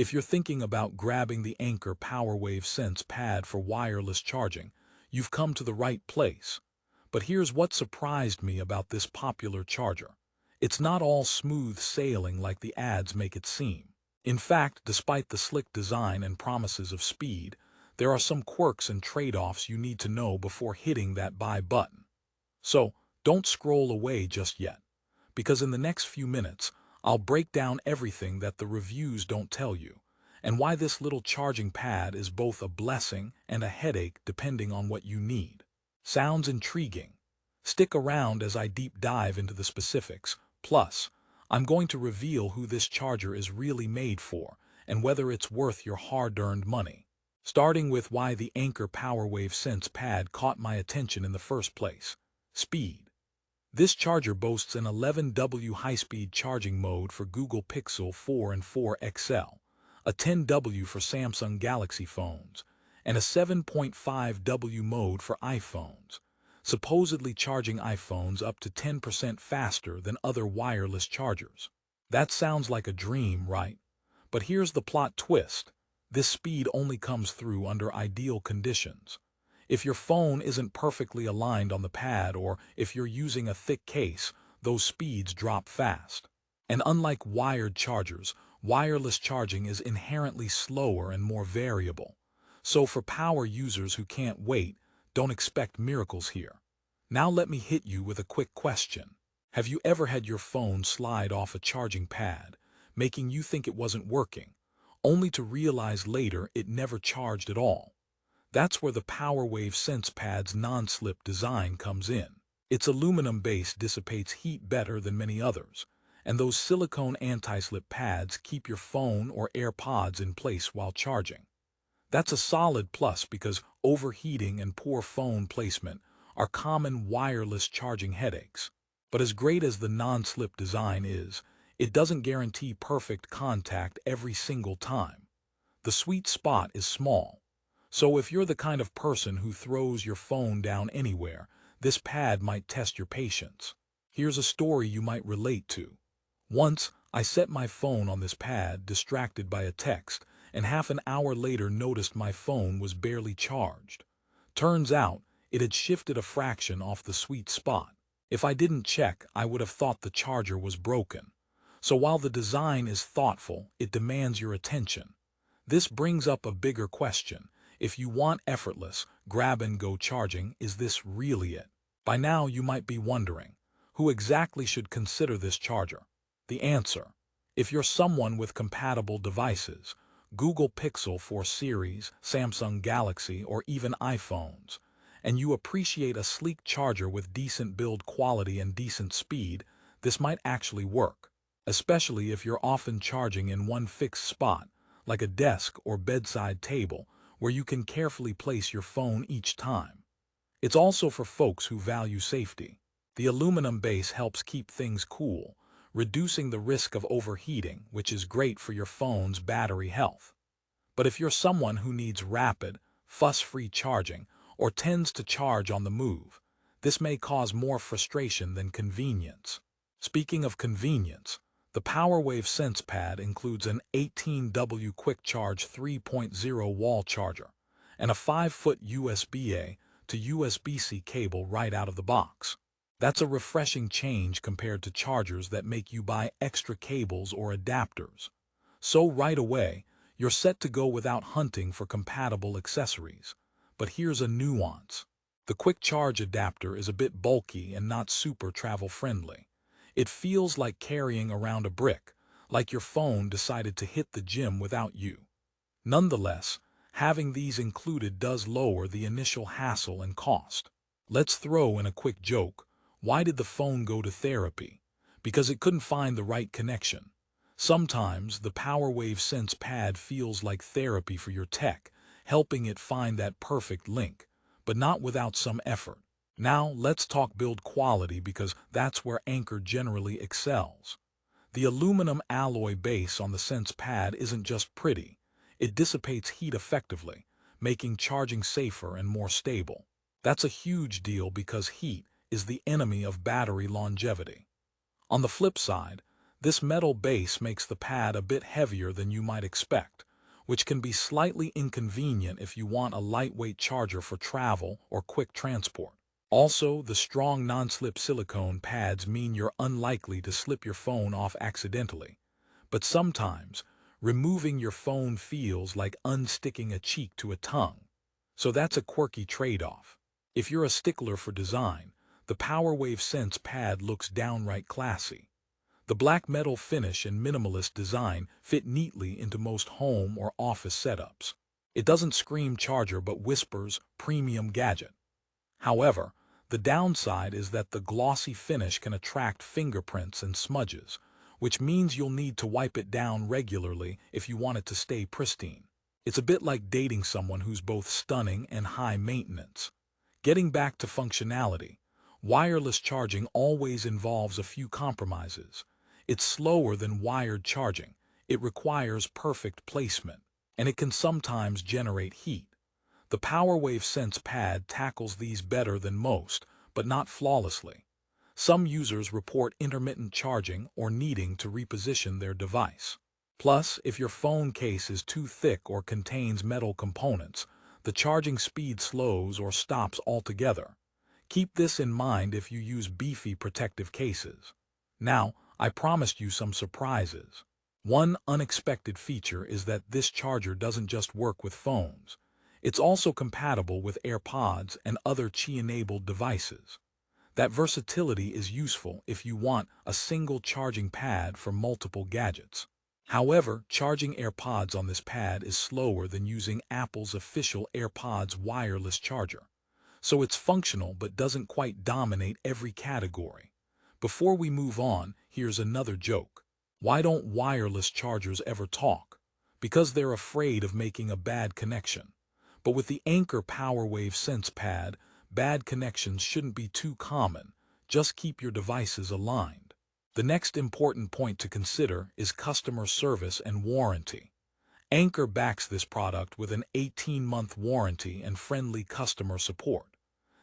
If you're thinking about grabbing the Anker PowerWave Sense Pad for wireless charging, you've come to the right place. But here's what surprised me about this popular charger. It's not all smooth sailing like the ads make it seem. In fact, despite the slick design and promises of speed, there are some quirks and trade-offs you need to know before hitting that buy button. So, don't scroll away just yet, because in the next few minutes, I'll break down everything that the reviews don't tell you, and why this little charging pad is both a blessing and a headache depending on what you need. Sounds intriguing? Stick around as I deep dive into the specifics. Plus, I'm going to reveal who this charger is really made for and whether it's worth your hard-earned money. Starting with why the Anker PowerWave Sense Pad caught my attention in the first place. Speed. This charger boasts an 11W high-speed charging mode for Google Pixel 4 and 4 XL, a 10W for Samsung Galaxy phones, and a 7.5W mode for iPhones, supposedly charging iPhones up to 10% faster than other wireless chargers. That sounds like a dream, right? But here's the plot twist. This speed only comes through under ideal conditions. If your phone isn't perfectly aligned on the pad or if you're using a thick case, those speeds drop fast. And unlike wired chargers, wireless charging is inherently slower and more variable. So for power users who can't wait, don't expect miracles here. Now let me hit you with a quick question. Have you ever had your phone slide off a charging pad, making you think it wasn't working, only to realize later it never charged at all? That's where the PowerWave Sense Pad's non-slip design comes in. Its aluminum base dissipates heat better than many others, and those silicone anti-slip pads keep your phone or AirPods in place while charging. That's a solid plus because overheating and poor phone placement are common wireless charging headaches. But as great as the non-slip design is, it doesn't guarantee perfect contact every single time. The sweet spot is small. So if you're the kind of person who throws your phone down anywhere, this pad might test your patience. Here's a story you might relate to. Once, I set my phone on this pad, distracted by a text, and half an hour later noticed my phone was barely charged. Turns out, it had shifted a fraction off the sweet spot. If I didn't check, I would have thought the charger was broken. So while the design is thoughtful, it demands your attention. This brings up a bigger question. If you want effortless, grab-and-go charging, is this really it? By now you might be wondering, who exactly should consider this charger? The answer: if you're someone with compatible devices, Google Pixel 4 series, Samsung Galaxy, or even iPhones, and you appreciate a sleek charger with decent build quality and decent speed, this might actually work, especially if you're often charging in one fixed spot, like a desk or bedside table, where you can carefully place your phone each time. It's also for folks who value safety. The aluminum base helps keep things cool, reducing the risk of overheating, which is great for your phone's battery health. But if you're someone who needs rapid, fuss-free charging or tends to charge on the move, this may cause more frustration than convenience. Speaking of convenience, the PowerWave Sense Pad includes an 18W Quick Charge 3.0 wall charger and a 5-foot USB-A to USB-C cable right out of the box. That's a refreshing change compared to chargers that make you buy extra cables or adapters. So right away, you're set to go without hunting for compatible accessories. But here's a nuance. The quick charge adapter is a bit bulky and not super travel-friendly. It feels like carrying around a brick, like your phone decided to hit the gym without you. Nonetheless, having these included does lower the initial hassle and cost. Let's throw in a quick joke. Why did the phone go to therapy? Because it couldn't find the right connection. Sometimes the PowerWave Sense Pad feels like therapy for your tech, helping it find that perfect link, but not without some effort. Now let's talk build quality because that's where Anker generally excels. The aluminum alloy base on the Sense Pad isn't just pretty, it dissipates heat effectively, making charging safer and more stable. That's a huge deal because heat is the enemy of battery longevity. On the flip side, This metal base makes the pad a bit heavier than you might expect, which can be slightly inconvenient if you want a lightweight charger for travel or quick transport. Also, the strong non-slip silicone pads mean you're unlikely to slip your phone off accidentally. But sometimes, removing your phone feels like unsticking a cheek to a tongue. So that's a quirky trade-off. If you're a stickler for design, the PowerWave Sense Pad looks downright classy. The black metal finish and minimalist design fit neatly into most home or office setups. It doesn't scream charger but whispers premium gadget. However, the downside is that the glossy finish can attract fingerprints and smudges, which means you'll need to wipe it down regularly if you want it to stay pristine. It's a bit like dating someone who's both stunning and high maintenance. Getting back to functionality, wireless charging always involves a few compromises. It's slower than wired charging, it requires perfect placement, and it can sometimes generate heat. The PowerWave Sense Pad tackles these better than most, but not flawlessly. Some users report intermittent charging or needing to reposition their device. Plus, if your phone case is too thick or contains metal components, the charging speed slows or stops altogether. Keep this in mind if you use beefy protective cases. Now, I promised you some surprises. One unexpected feature is that this charger doesn't just work with phones. It's also compatible with AirPods and other Qi-enabled devices. That versatility is useful if you want a single charging pad for multiple gadgets. However, charging AirPods on this pad is slower than using Apple's official AirPods wireless charger. So it's functional but doesn't quite dominate every category. Before we move on, here's another joke. Why don't wireless chargers ever talk? Because they're afraid of making a bad connection. But with the Anker PowerWave Sense Pad, bad connections shouldn't be too common. Just keep your devices aligned. The next important point to consider is customer service and warranty. Anker backs this product with an 18-month warranty and friendly customer support.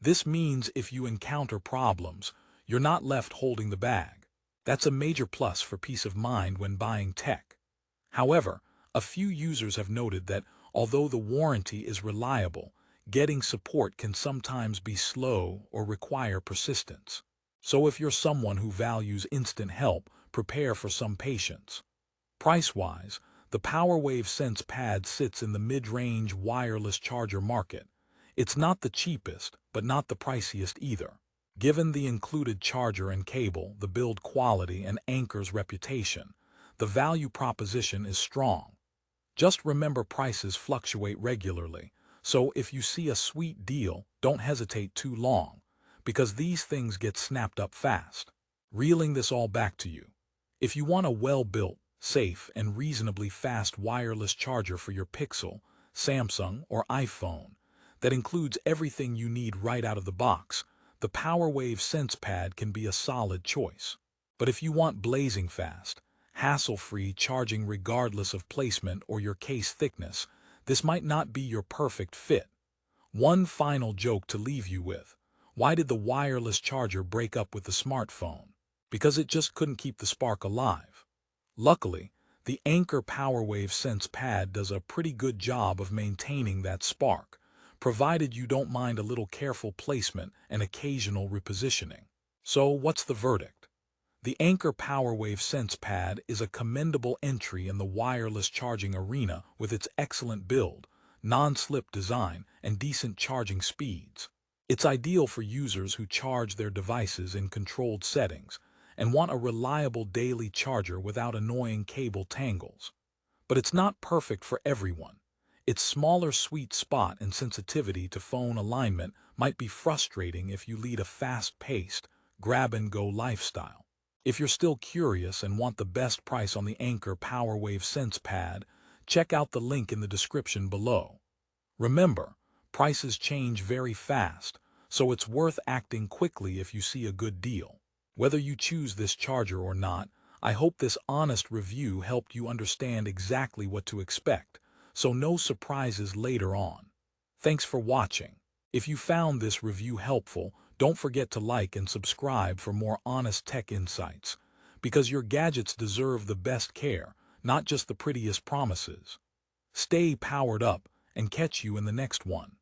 This means if you encounter problems, you're not left holding the bag. That's a major plus for peace of mind when buying tech. However, a few users have noted that although the warranty is reliable, getting support can sometimes be slow or require persistence. So if you're someone who values instant help, prepare for some patience. Price-wise, the PowerWave Sense Pad sits in the mid-range wireless charger market. It's not the cheapest, but not the priciest either. Given the included charger and cable, the build quality, and Anker's reputation, the value proposition is strong. Just remember prices fluctuate regularly, so if you see a sweet deal, don't hesitate too long, because these things get snapped up fast. Reeling this all back to you. If you want a well-built, safe, and reasonably fast wireless charger for your Pixel, Samsung, or iPhone that includes everything you need right out of the box, the PowerWave Sense Pad can be a solid choice. But if you want blazing fast, hassle-free charging regardless of placement or your case thickness, this might not be your perfect fit. One final joke to leave you with. Why did the wireless charger break up with the smartphone? Because it just couldn't keep the spark alive. Luckily, the Anker PowerWave Sense Pad does a pretty good job of maintaining that spark, provided you don't mind a little careful placement and occasional repositioning. So what's the verdict? The Anker PowerWave Sense Pad is a commendable entry in the wireless charging arena with its excellent build, non-slip design, and decent charging speeds. It's ideal for users who charge their devices in controlled settings and want a reliable daily charger without annoying cable tangles. But it's not perfect for everyone. Its smaller sweet spot and sensitivity to phone alignment might be frustrating if you lead a fast-paced, grab-and-go lifestyle. If you're still curious and want the best price on the Anker PowerWave Sense Pad, check out the link in the description below. Remember, prices change very fast, so it's worth acting quickly if you see a good deal. Whether you choose this charger or not, I hope this honest review helped you understand exactly what to expect, so no surprises later on. Thanks for watching. If you found this review helpful, don't forget to like and subscribe for more honest tech insights. because your gadgets deserve the best care, not just the prettiest promises. Stay powered up and catch you in the next one.